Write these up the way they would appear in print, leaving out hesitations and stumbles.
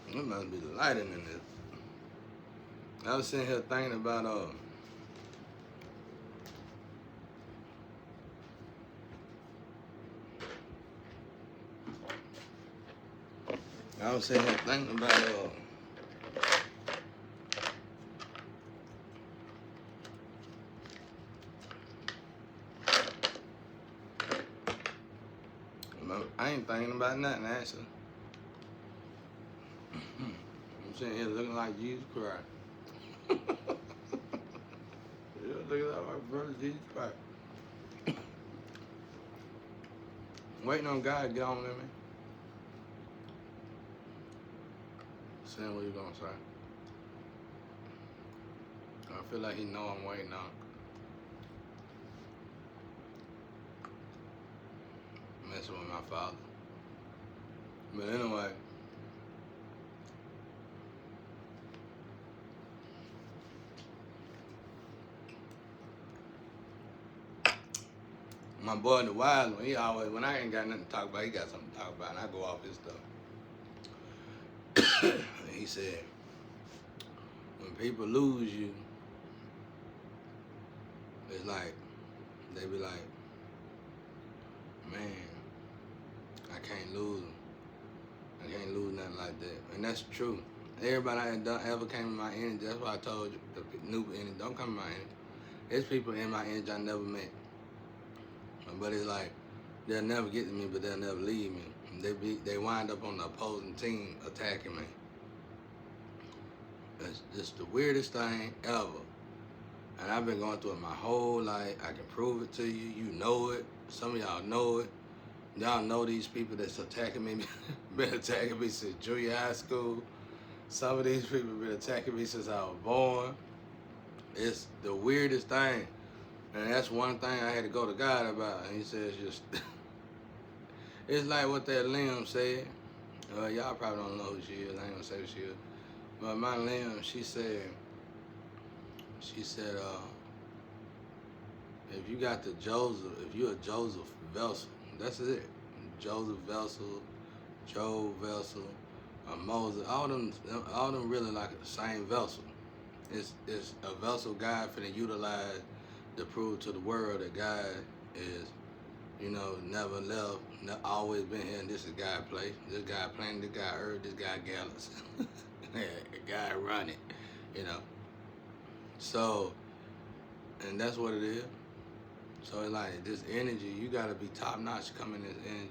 It must be lighting in this. I was sitting here thinking about I was sitting here thinking about I ain't thinking about nothing actually. I'm sitting here looking like Jesus Christ. Yeah, looking like my brother Jesus Christ. Waiting on God to get on with me. Saying what you gonna say. I feel like he know I'm waiting on. Messing with my father. But anyway. My boy the wise one, he always, when I ain't got nothing to talk about, he got something to talk about, and I go off his stuff. And he said, when people lose you, it's like, they be like, man, I can't lose him. I can't lose nothing like that. And that's true. Everybody that ever came in my energy, that's why I told you, the new energy, don't come in my energy. There's people in my energy I never met. But it's like, they'll never get to me, but they'll never leave me. They wind up on the opposing team attacking me. It's just the weirdest thing ever. And I've been going through it my whole life. I can prove it to you. You know it. Some of y'all know it. Y'all know these people that's attacking me, been attacking me since junior high school. Some of these people been attacking me since I was born. It's the weirdest thing. And that's one thing I had to go to God about. And he says just, it's like what that Lim said. Y'all probably don't know who she is. I ain't gonna say who she is. But my Lim, she said, if you got the Joseph, if you're a Joseph vessel, that's it. Joseph vessel, Job vessel, Moses, all them really like the same vessel. It's a vessel God finna utilize to prove to the world that God is, never left, always been here, and this is God's place. This guy planet, this guy Earth, this guy Galaxy. God run it, you know. So, and that's what it is. So it's like this energy, you gotta be top notch coming in this energy.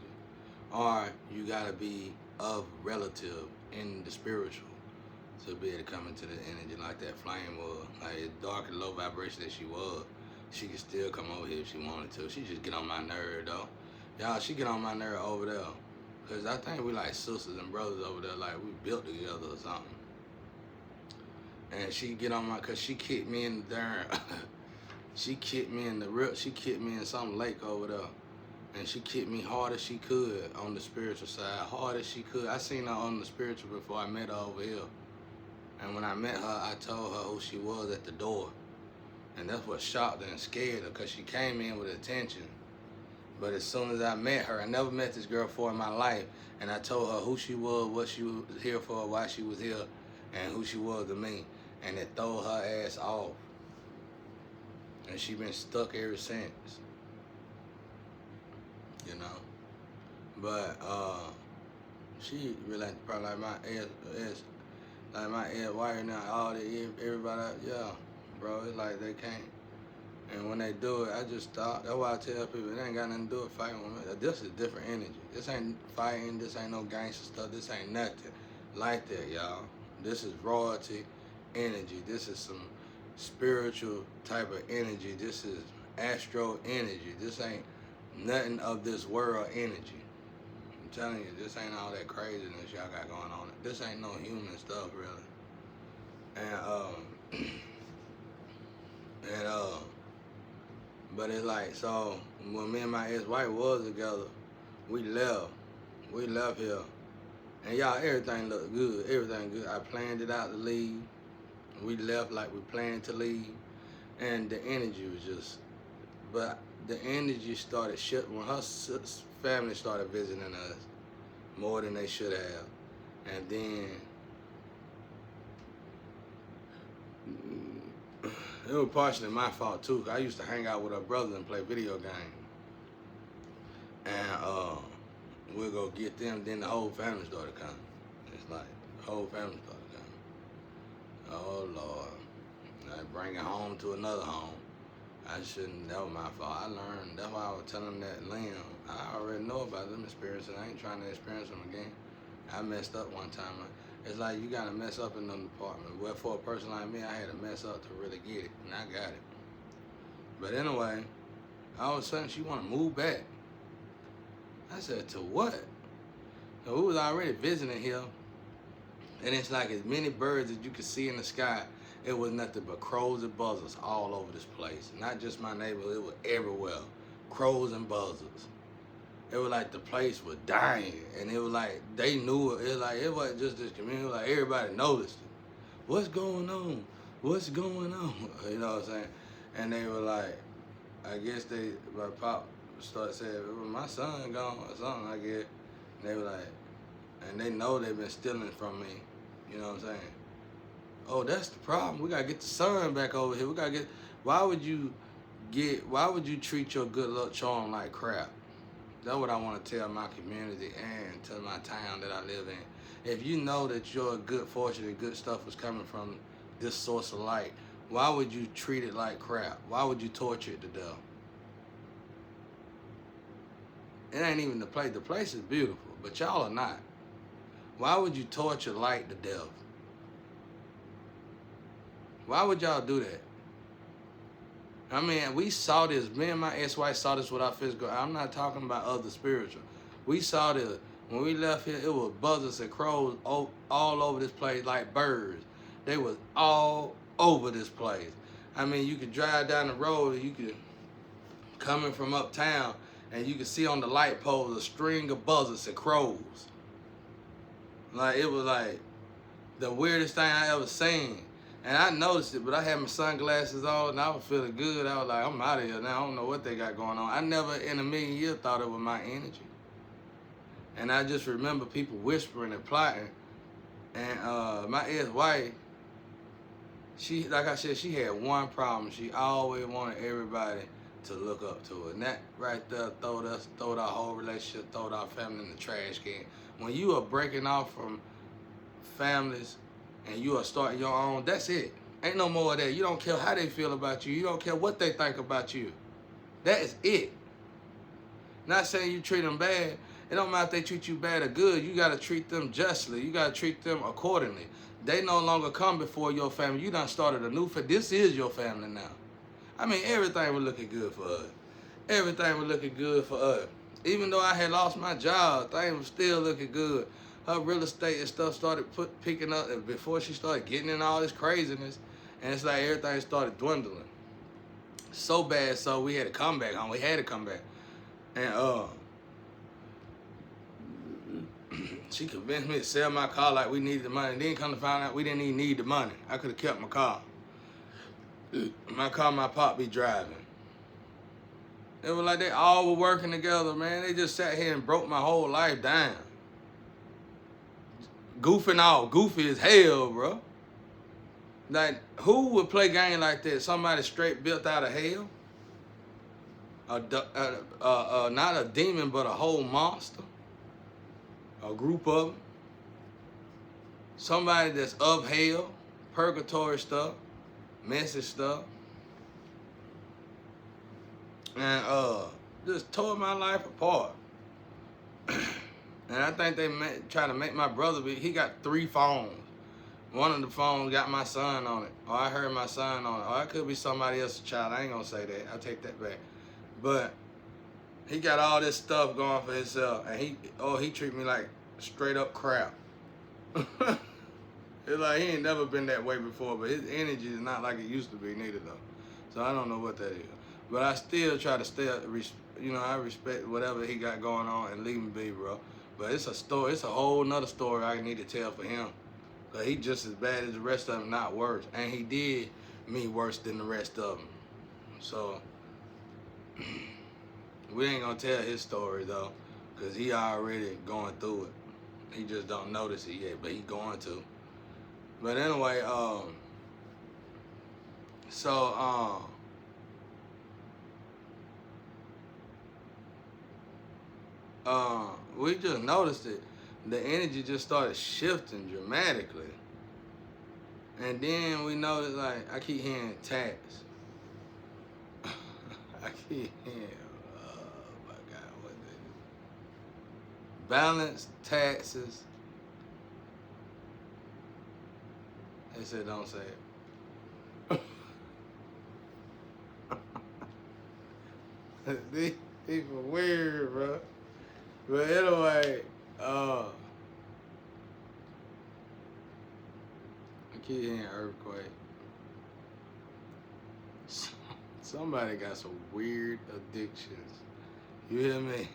Or you gotta be of relative in the spiritual to be able to come into the energy like that flame was. Like as dark and low vibration that she was, she could still come over here if she wanted to. She just get on my nerve though. Y'all, she get on my nerve over there. Cause I think we like sisters and brothers over there, like we built together or something. And she get on my, cause she kicked me in the darn, she kicked me in some lake over there. And she kicked me hard as she could on the spiritual side, hard as she could. I seen her on the spiritual before I met her over here. And when I met her, I told her who she was at the door. And that's what shocked her and scared her, because she came in with attention. But as soon as I met her, I never met this girl before in my life, and I told her who she was, what she was here for, why she was here, and who she was to me. And it threw her ass off. And she been stuck ever since. You know? But she really probably like my ass like my ex wife now, everybody, yeah, bro, it's like they can't. And when they do it, I just stop. That's why I tell people, it ain't got nothing to do with fighting with me. This is different energy. This ain't fighting, this ain't no gangster stuff, this ain't nothing like that, y'all. This is royalty energy. This is some spiritual type of energy. This is astro energy. This ain't nothing of this world energy. I'm telling you, this ain't all that craziness y'all got going on. This ain't no human stuff, really. And but it's like, so when me and my ex-wife was together, we left here, and y'all, everything looked good, everything good. I planned it out to leave. We left like we planned to leave, and the energy was just, but the energy started shifting when her family started visiting us more than they should have, and then It was partially my fault too. 'Cause I used to hang out with her brother and play video games, and we'll go get them. Then the whole family started coming. It's like the whole family started coming. Oh Lord, I bring it home to another home. I shouldn't. That was my fault. I learned. That's why I was telling that Liam. I already know about them experiences. I ain't trying to experience them again. I messed up one time. It's like you gotta mess up in them departments. Well, for a person like me, I had to mess up to really get it, and I got it. But anyway, all of a sudden she wanna move back. I said, to what? So we was already visiting here, and it's like as many birds as you could see in the sky. It was nothing but crows and buzzards all over this place. Not just my neighborhood, it was everywhere. Crows and buzzards. It was like the place was dying, and it was like they knew it. It was like it wasn't just this community. It was like everybody noticed it. What's going on? What's going on? You know what I'm saying? And they were like, I guess my pop started saying, well, my son gone or something, I guess. And they were like, and they know they've been stealing from me. You know what I'm saying? Oh, that's the problem. We gotta get the son back over here. We gotta get. Why would you treat your good luck charm like crap? That's what I want to tell my community and tell my town that I live in. If you know that your good fortune and good stuff is coming from this source of light, why would you treat it like crap? Why would you torture it to death? It ain't even the place. The place is beautiful, but y'all are not. Why would you torture light to death? Why would y'all do that? I mean, we saw this. Me and my ex-wife saw this with our physical. I'm not talking about other spiritual. We saw this. When we left here, it was buzzards and crows all over this place like birds. They was all over this place. I mean, you could drive down the road and you could, coming from uptown, and you could see on the light poles a string of buzzards and crows. Like, it was like the weirdest thing I ever seen. And I noticed it, but I had my sunglasses on and I was feeling good. I was like, I'm out of here now. I don't know what they got going on. I never in a million years thought it was my energy. And I just remember people whispering and plotting. And my ex-wife, she, like I said, she had one problem. She always wanted everybody to look up to her. And that right there throwed our whole relationship, throwed our family in the trash can. When you are breaking off from families, and you are starting your own, that's it. Ain't no more of that. You don't care how they feel about you. You don't care what they think about you. That is it. Not saying you treat them bad. It don't matter if they treat you bad or good. You got to treat them justly. You got to treat them accordingly. They no longer come before your family. You done started a new family. This is your family now. I mean, everything was looking good for us. Everything was looking good for us. Even though I had lost my job, things was still looking good. Her real estate and stuff started picking up before she started getting in all this craziness. And it's like everything started dwindling. So bad, so we had to come back home. We had to come back. And she convinced me to sell my car like we needed the money. Then come to find out we didn't even need the money. I could have kept my car. My car, my pop be driving. It was like they all were working together, man. They just sat here and broke my whole life down. Goofing off, goofy as hell, bro. Like, who would play game like that? Somebody straight built out of hell? Not a demon, but a whole monster? A group of them? Somebody that's of hell, purgatory stuff, messy stuff. And just tore my life apart. And I think they try to make my brother he got 3 phones. One of the phones got my son on it. Or I heard my son on it. Or it could be somebody else's child. I ain't gonna say that. I take that back. But he got all this stuff going for himself. And he treat me like straight up crap. It's like he ain't never been that way before, but his energy is not like it used to be neither though. So I don't know what that is. But I still try to stay, I respect whatever he got going on and leave him be, bro. But it's a story. It's a whole nother story I need to tell for him. Because he just as bad as the rest of them, not worse. And he did me worse than the rest of them. So, we ain't going to tell his story, though. Because he already going through it. He just don't notice it yet, but he going to. But anyway, So we just noticed it. The energy just started shifting dramatically. And then we noticed, like, I keep hearing tax. I keep hearing, oh my God, what is it? Balance, taxes. They said don't say it. These people weird, bro. But anyway, I keep hearing earthquake. Somebody got some weird addictions. You hear me?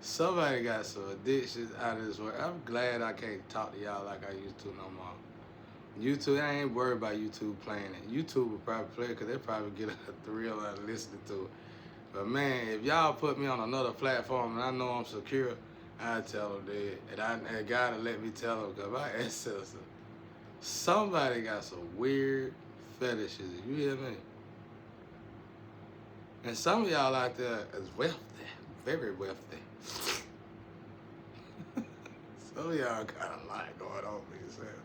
Somebody got some addictions out of this world. I'm glad I can't talk to y'all like I used to no more. YouTube, I ain't worried about YouTube playing it. YouTube will probably play it because they probably get a thrill out of listening to it. But man, if y'all put me on another platform and I know I'm secure, I'd tell them that. And God will let me tell them because my ancestors, somebody got some weird fetishes. You hear me? And some of y'all out there is wealthy, very wealthy. Some of y'all got a lot going on for yourself.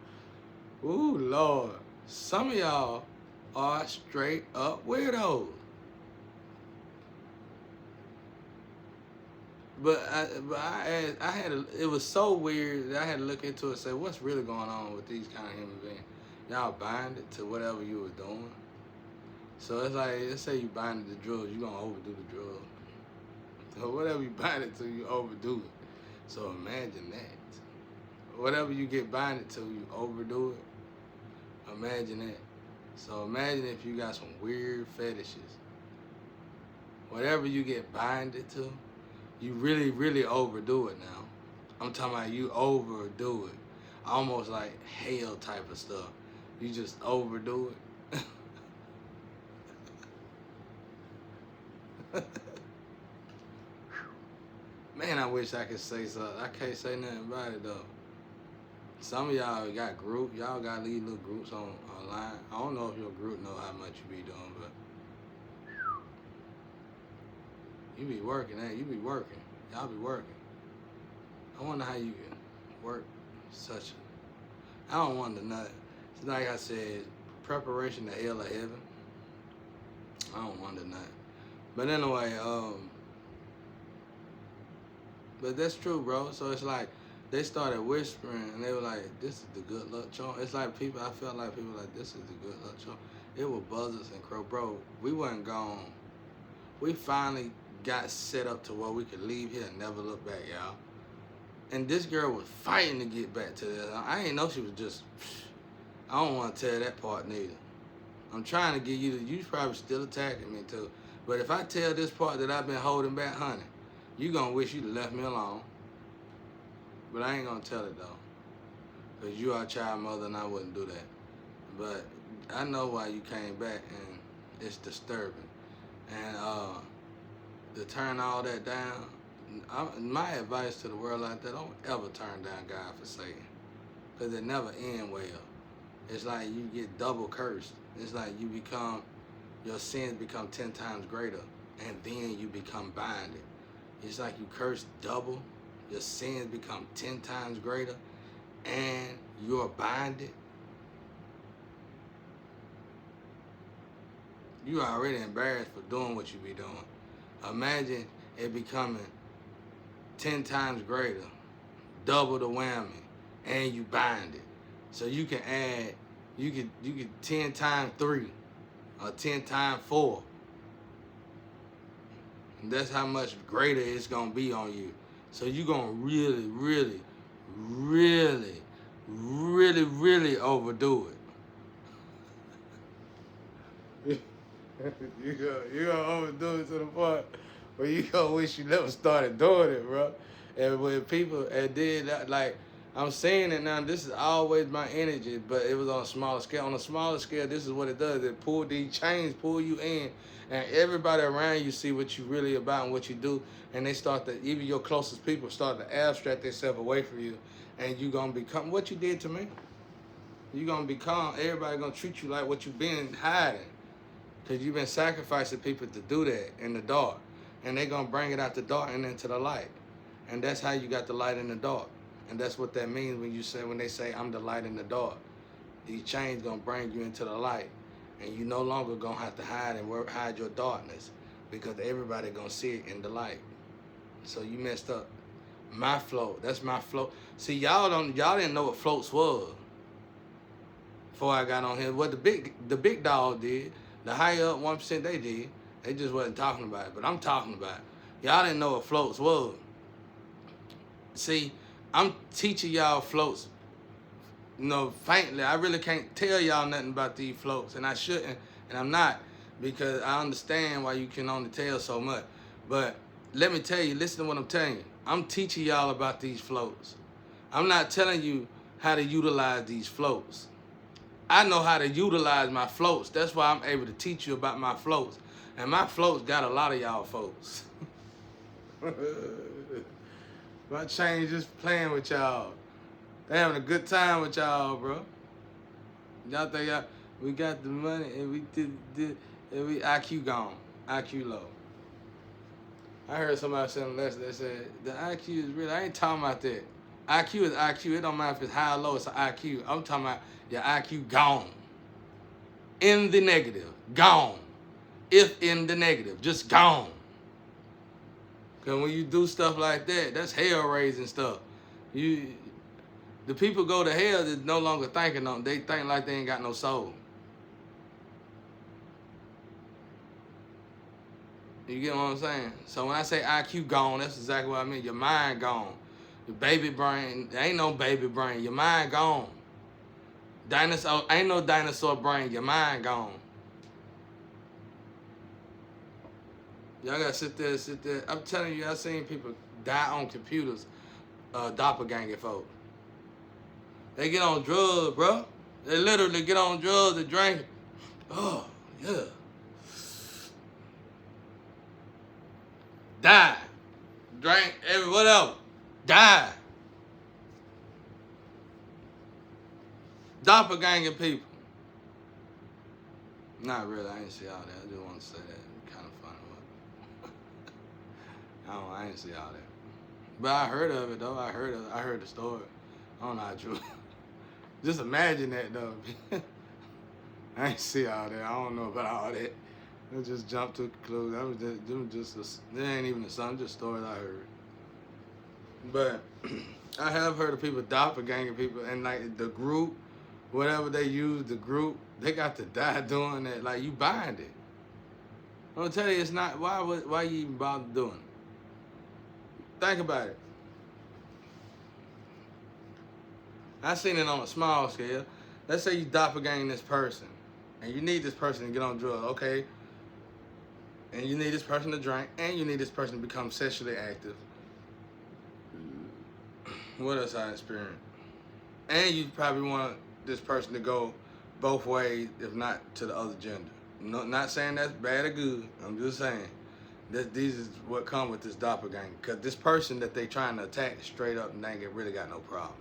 Ooh, Lord. Some of y'all are straight up weirdos. But it was so weird that I had to look into it and say, what's really going on with these kind of human beings? Y'all bind it to whatever you were doing. So it's like, let's say you bind it to drugs, you're going to overdo the drugs. So whatever you bind it to, you overdo it. So imagine that. Whatever you get binded to, you overdo it. Imagine that. So imagine if you got some weird fetishes. Whatever you get binded to, you really, really overdo it now. I'm talking about you overdo it. Almost like hell type of stuff. You just overdo it. Man, I wish I could say something. I can't say nothing about it though. Some of y'all got groups. Y'all got these little groups online. I don't know if your group know how much you be doing, but you be working, eh? You be working. Y'all be working. I wonder how you can work such a... I don't wonder nothing. It's like I said, preparation to hell or heaven. I don't wonder nothing. But anyway, but that's true, bro. So it's like, they started whispering and they were like, this is the good luck charm. It's like people, I felt like people like, this is the good luck charm. It was buzzers and crow. Bro, we wasn't gone. We finally got set up to where we could leave here and never look back, y'all. And this girl was fighting to get back to this. I ain't know she was just, I don't want to tell that part neither. I'm trying to get you to, you probably still attacking me too. But if I tell this part that I've been holding back, honey, you gonna wish you'd left me alone. But I ain't gonna tell it though. Because you are a child mother and I wouldn't do that. But I know why you came back and it's disturbing. And to turn all that down, my advice to the world out there, don't ever turn down God for Satan. Because it never end well. It's like you get double cursed. It's like you become, your sins become 10 times greater. And then you become binded. It's like you curse double. Your sins become 10 times greater. And you're binded. You are already embarrassed for doing what you be doing. Imagine it becoming 10 times greater, double the whammy, and you bind it. So you can add, you could 10 times 3, or 10 times 4. And that's how much greater it's gonna be on you. So you're gonna really, really, really, really, really overdo it. You're gonna overdo it to the point where you gonna wish you never started doing it, bro. And when people, and then like, I'm saying it now, this is always my energy, but it was on a smaller scale. On a smaller scale, this is what it does. It pull these chains, pull you in, and everybody around you see what you really about and what you do, and they start to, even your closest people start to abstract themselves away from you, and you gonna become what you did to me. You're gonna become, everybody gonna treat you like what you've been hiding. Because you've been sacrificing people to do that in the dark. And they're gonna bring it out the dark and into the light. And that's how you got the light in the dark. And that's what that means when they say I'm the light in the dark. These chains gonna bring you into the light. And you no longer gonna have to hide your darkness, because everybody gonna see it in the light. So you messed up. My float, that's my float. See, y'all didn't know what floats was before I got on here. What the big dog did, the higher up 1% they did. They just wasn't talking about it. But I'm talking about it. Y'all didn't know what floats was. See, I'm teaching y'all floats, faintly. I really can't tell y'all nothing about these floats, and I shouldn't, and I'm not, because I understand why you can only tell so much. But let me tell you, listen to what I'm telling you. I'm teaching y'all about these floats. I'm not telling you how to utilize these floats. I know how to utilize my floats. That's why I'm able to teach you about my floats. And my floats got a lot of y'all folks. My chain just playing with y'all. They having a good time with y'all, bro. Y'all think we got the money and we did and we IQ gone, IQ low. I heard somebody saying last, they said the IQ is real. I ain't talking about that. IQ is IQ. It don't matter if it's high or low, it's an IQ. I'm talking about your IQ gone. In the negative, gone. If in the negative, just gone. Because when you do stuff like that, that's hell-raising stuff. The people go to hell that's no longer thinking on. They think like they ain't got no soul. You get what I'm saying? So when I say IQ gone, that's exactly what I mean. Your mind gone. Your baby brain, there ain't no baby brain. Your mind gone. Dinosaur, ain't no dinosaur brain. Your mind gone. Y'all gotta sit there. I'm telling you, I've seen people die on computers, doppelganger folk. They get on drugs, bro. They literally get on drugs and drink. Oh, yeah. Die. Drink, whatever. Die. Doppelganger people. Not really, I ain't see all that. I just want to say that. Kind of funny. I ain't see all that. But I heard of it, though. I heard the story. I don't know how true. Just imagine that, though. I ain't see all that. I don't know about all that. I just jumped to conclusions. There ain't even some just stories I heard. But I have heard of people doppelganger people, and like the group, whatever they use, the group, they got to die doing that. Like, you bind it. I'm gonna tell you, it's not. Why you even bother doing it? Think about it. I seen it on a small scale. Let's say you doppelganger this person, and you need this person to get on drugs, okay? And you need this person to drink, and you need this person to become sexually active. What else I experienced? And you probably want this person to go both ways, if not to the other gender. No, not saying that's bad or good. I'm just saying that these is what come with this doppelganger. Because this person that they trying to attack straight up and they ain't really got no problem.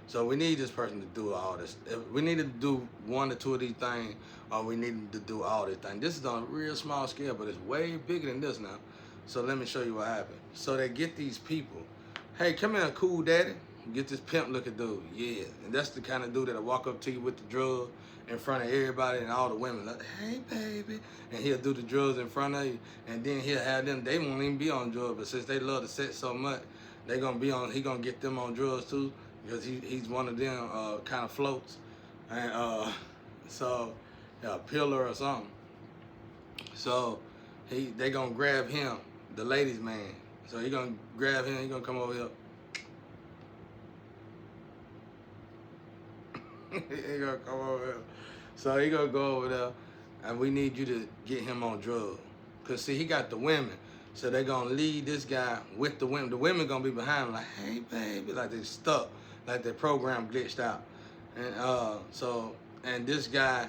So we need this person to do all this. If we need to do one or two of these things, or we need to do all these things. This is on a real small scale, but it's way bigger than this now. So let me show you what happened. So they get these people. Hey, come here, cool daddy. Get this pimp looking dude. Yeah. And that's the kind of dude that'll walk up to you with the drug in front of everybody and all the women. Like, hey, baby. And he'll do the drugs in front of you. And then he'll have them. They won't even be on drugs. But since they love the sex so much, he going to get them on drugs too. Because he's one of them kind of floats. And so, a pillar or something. So they going to grab him, the ladies' man. So he going to grab him. He going to come over here. He gonna come over here. So he gonna go over there, and we need you to get him on drugs. Cause see, he got the women, so they gonna lead this guy with the women. The women gonna be behind him, like, hey baby, like they stuck, like their program glitched out. And and this guy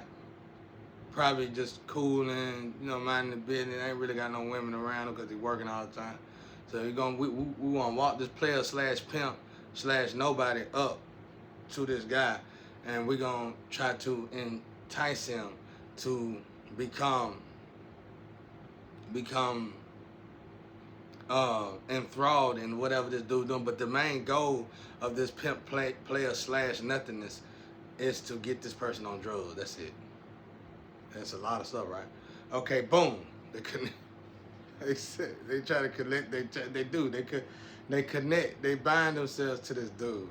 probably just cooling, minding the business. Ain't really got no women around him cause he working all the time. So we wanna walk this player / pimp / nobody up to this guy. and we're gonna try to entice him to become enthralled in whatever this dude doing. But the main goal of this pimp player slash nothingness is to get this person on drugs. That's it. That's a lot of stuff, right? Okay, boom. They try to connect. They connect. They bind themselves to this dude.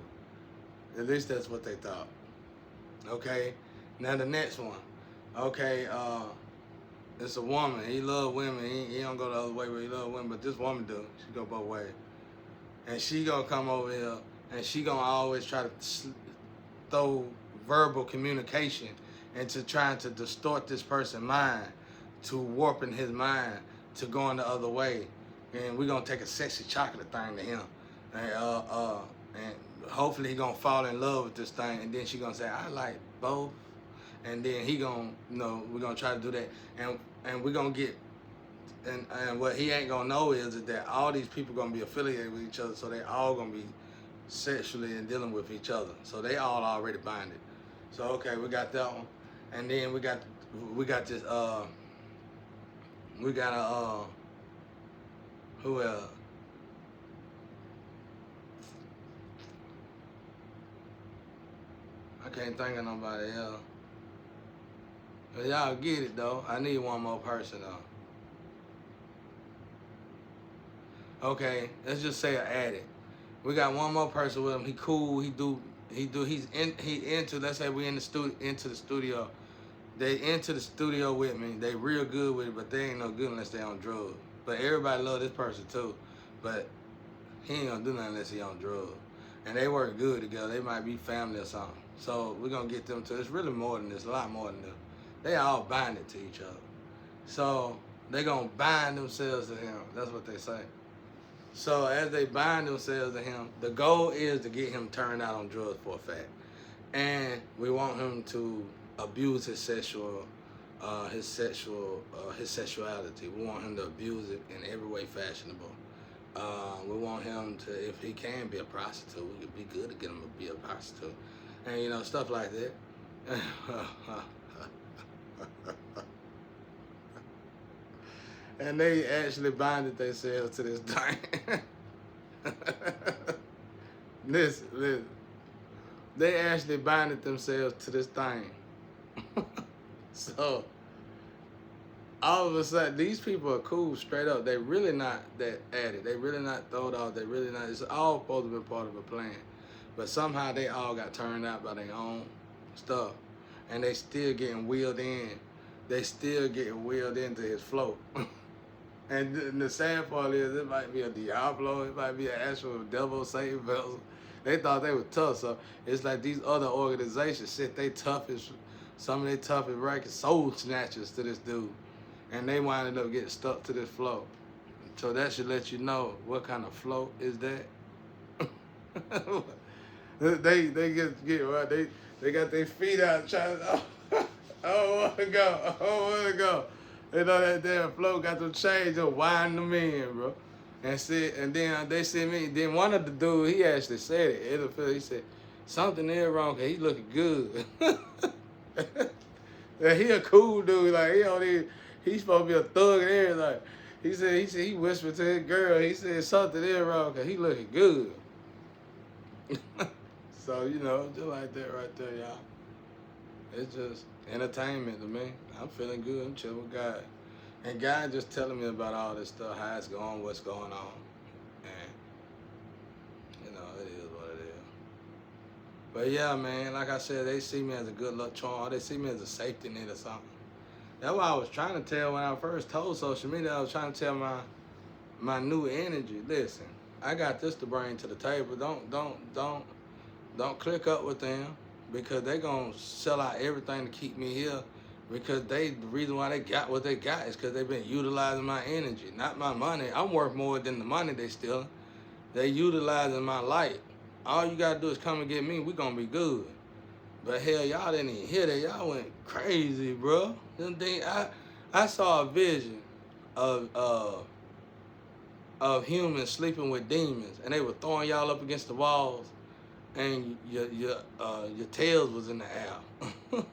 At least that's what they thought. Okay. Now the next one. Okay. It's a woman. He love women. He don't go the other way, but he love women. But this woman do. She go both ways. And she gonna come over here, and she gonna always try to throw verbal communication into trying to distort this person's mind, to warping his mind to going the other way. And we're gonna take a sexy chocolate thing to him, and hopefully he gonna fall in love with this thing. And then she gonna say, I like both. And then he gonna, we're gonna try to do that, and we're gonna get, and what he ain't gonna know is that all these people gonna be affiliated with each other, so they all gonna be sexually and dealing with each other, so they all already binded. So okay, we got that one, and then we got this we got who else? I can't think of nobody else. But y'all get it though. I need one more person though. Okay, let's just say an addict. We got one more person with him. He cool. He's into. Let's say we into the studio. They into the studio with me. They real good with it, but they ain't no good unless they on drugs. But everybody love this person too. But he ain't gonna do nothing unless he on drugs. And they work good together. They might be family or something. So we're gonna get them to. It's really more than this. A lot more than this. They all binded to each other. So they gonna bind themselves to him. That's what they say. So as they bind themselves to him, the goal is to get him turned out on drugs for a fact. And we want him to abuse his sexuality. We want him to abuse it in every way fashionable. We want him to, if he can be a prostitute, we could be good to get him to be a prostitute. And stuff like that. And they actually binded themselves to this thing. Listen. They actually binded themselves to this thing. So, all of a sudden, these people are cool straight up. They really not that addict. They really not throwed off. They really not. It's all supposed to be part of a plan. But somehow they all got turned out by their own stuff. And they still getting wheeled in. They still getting wheeled into his float. And the sad part is, it might be a Diablo, it might be an actual devil Satan vessel. They thought they were tough, so it's like these other organizations, they toughest, some of their toughest records, soul snatchers to this dude. And they winded up getting stuck to this float. So that should let you know what kind of float is that. they get right, they got their feet out trying to, I don't want to go. They know that damn float got them chains and wind them in, bro. And then they see me. Then one of the dudes, he actually said it. He said, something is wrong, cause he looking good. He a cool dude. Like he's supposed to be a thug and everything. He said he whispered to his girl. He said something is wrong, cause he looking good. So just like that right there, y'all. It's just entertainment to me. I'm feeling good. I'm chilling with God. And God just telling me about all this stuff, how it's going, what's going on. And, it is what it is. But yeah, man, like I said, they see me as a good luck charm. Or they see me as a safety net or something. That's what I was trying to tell when I first told social media. I was trying to tell my new energy. Listen, I got this to bring to the table. Don't click up with them. Because they gonna sell out everything to keep me here. Because the reason why they got what they got is because they've been utilizing my energy, not my money. I'm worth more than the money they stealing. They utilizing my light. All you gotta do is come and get me. We gonna be good. But hell, y'all didn't even hear that. Y'all went crazy, bro. I saw a vision of humans sleeping with demons, and they were throwing y'all up against the walls. and your tails was in the air.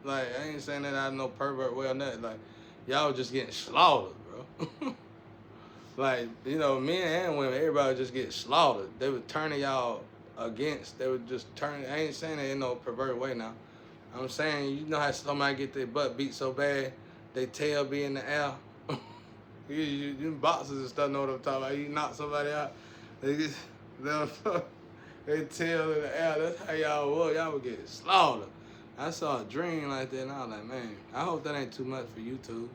Like, I ain't saying that I know pervert well, nothing. Like, y'all was just getting slaughtered, bro. Like, you know, men and women, everybody just get slaughtered. They would turn y'all against. They would just turn. I ain't saying that in no pervert way now. I'm saying, you know how somebody get their butt beat so bad, they tail be in the air. You boxers and stuff know what I'm talking about. You knock somebody out, they they tail in the air. That's how y'all was. Y'all would get slaughtered. I saw a dream like that, and I was like, man, I hope that ain't too much for YouTube.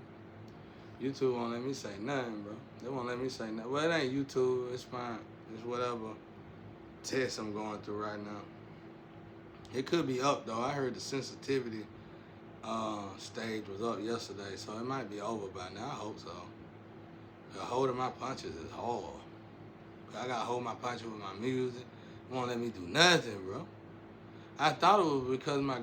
YouTube won't let me say nothing, bro. They won't let me say nothing. Well, it ain't YouTube. It's fine. It's whatever test I'm going through right now. It could be up, though. I heard the sensitivity stage was up yesterday, so it might be over by now. I hope so. Holding my punches is hard. I got to hold my punches with my music. It won't let me do nothing, bro. I thought it was because my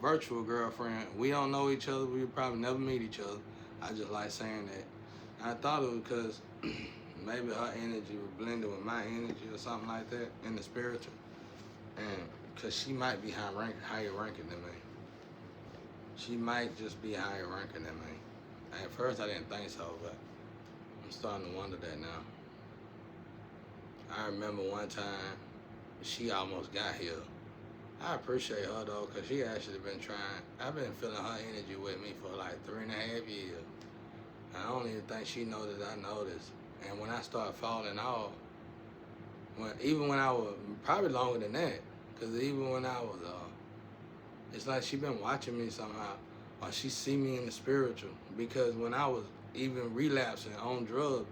virtual girlfriend, we don't know each other. We would probably never meet each other. I just like saying that. I thought it was because maybe her energy was blended with my energy or something like that in the spiritual. And because she might be higher ranking than me. She might just be higher ranking than me. At first I didn't think so, but I'm starting to wonder that now. I remember one time she almost got here. I appreciate her though, because she actually been trying. I've been feeling her energy with me for like 3.5 years. I don't even think she knows that I noticed. And when I started falling off, even when I was, probably longer than that, because even when I was, it's like she been watching me somehow, or she see me in the spiritual. Because when I was even relapsing on drugs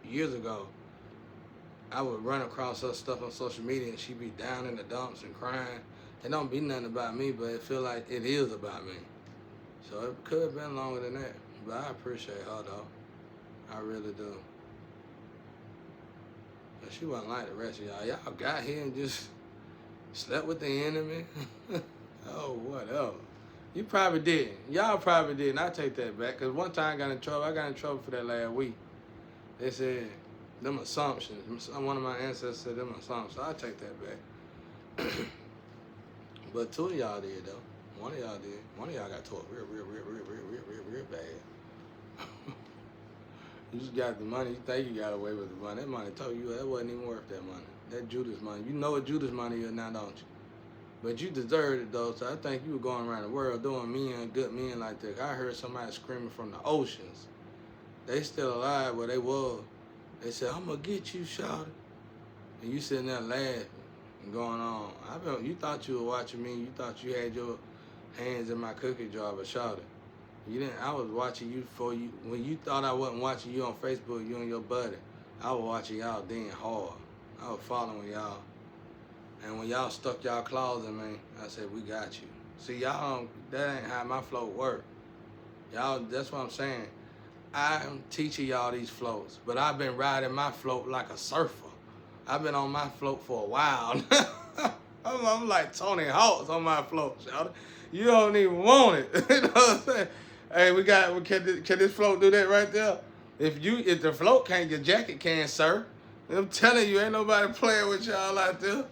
years ago, I would run across her stuff on social media and she'd be down in the dumps and crying. It don't be nothing about me, but it feel like it is about me. So it could have been longer than that. But I appreciate her though. I really do. But she wasn't like the rest of y'all. Y'all got here and just slept with the enemy. Oh, whatever. You probably didn't. Y'all probably didn't. I take that back. Because one time I got in trouble. I got in trouble for that last week. They said, them assumptions. One of my ancestors said them assumptions. So I take that back. But two of y'all did, though. One of y'all did. One of y'all got taught real bad. You just got the money. You think you got away with the money. That money told you that wasn't even worth that money. That Judas money. You know what Judas money is now, don't you? But you deserved it, though. So I think you were going around the world doing good men like that. I heard somebody screaming from the oceans. They still alive where they was. They said, I'm going to get you, shawty. And you sitting there laughing and going on. You thought you were watching me. You thought you had your hands in my cookie jar, but shawty. You didn't. I was watching you for you. When you thought I wasn't watching you on Facebook, you and your buddy, I was watching y'all then hard. I was following y'all. And when y'all stuck y'all claws in me, I said, we got you. See, y'all, that ain't how my float work. Y'all, that's what I'm saying. I'm teaching y'all these floats, but I've been riding my float like a surfer. I've been on my float for a while. I'm like Tony Hawk's on my float, y'all. You don't even want it. You know what I'm saying? Hey, can this float do that right there? If the float can't, your jacket can, sir. I'm telling you, ain't nobody playing with y'all out there.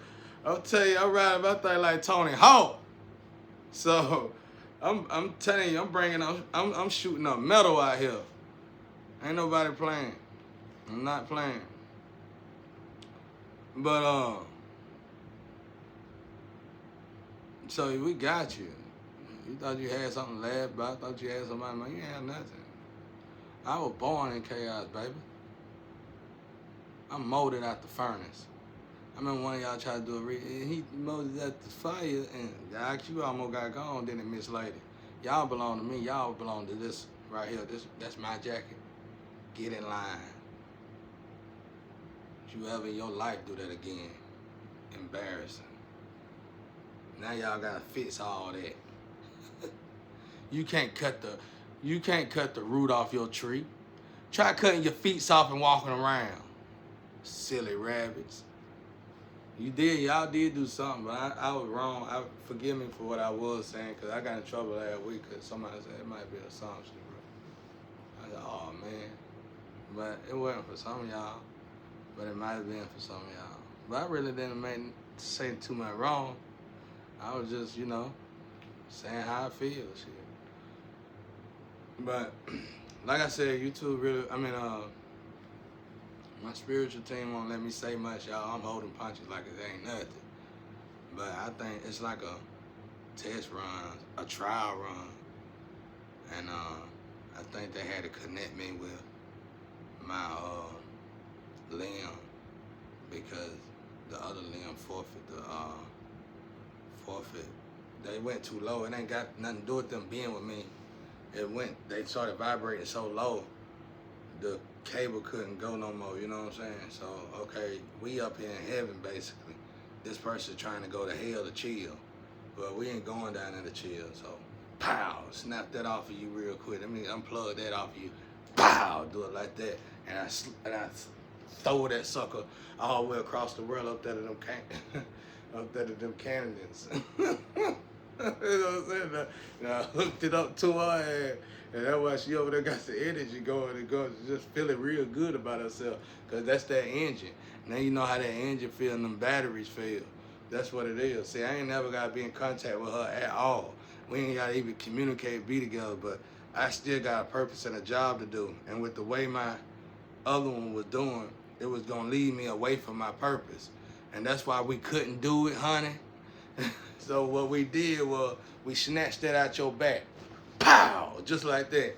I'll tell you, I'm riding my thing like Tony Hawk. So, I'm telling you, I'm shooting up metal out here. Ain't nobody playing. I'm not playing. But so we got you. You thought you had something to laugh about. I thought you had somebody. Man, you ain't had nothing. I was born in chaos, baby. I'm molded out the furnace. I remember one of y'all tried to do a read, and he molded at the fire, and you almost got gone, then it mislaid it. Y'all belong to me. Y'all belong to this right here. That's my jacket. Get in line. If you ever in your life do that again, embarrassing. Now y'all gotta fix all that. You can't cut the root off your tree. Try cutting your feet off and walking around. Silly rabbits. Y'all did do something, but I was wrong. Forgive me for what I was saying, because I got in trouble last week because somebody said it might be an assumption, bro. I said, oh, man. But it wasn't for some of y'all, but it might have been for some of y'all. But I really didn't make saying too much wrong. I was just, you know, saying how I feel, shit. But like I said, YouTube really, my spiritual team won't let me say much, y'all. I'm holding punches like it ain't nothing. But I think it's like a test run, a trial run. And I think they had to connect me with my limb because the other limb forfeit. They went too low. It ain't got nothing to do with them being with me. They started vibrating so low, the cable couldn't go no more, you know what I'm saying? So, okay, we up here in heaven, basically. This person trying to go to hell to chill, but we ain't going down there to chill, so pow, snap that off of you real quick. Unplug that off of you, pow, do it like that, and I throw that sucker all the way across the world up there to them cannons. You know what I'm saying? And I hooked it up to her head, and that's why she over there got the energy going and goes, just feeling real good about herself, because that's that engine. Now you know how that engine feel and them batteries feel. That's what it is. See, I ain't never got to be in contact with her at all. We ain't got to even communicate, be together, but I still got a purpose and a job to do. And with the way my other one was doing, it was going to lead me away from my purpose. And that's why we couldn't do it, honey. So what we did was we snatched that out your back. Pow! Just like that.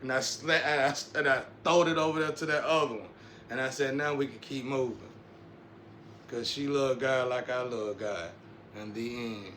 And I throwed it over there to that other one. And I said, now we can keep moving. Because she loved God like I love God. In the end.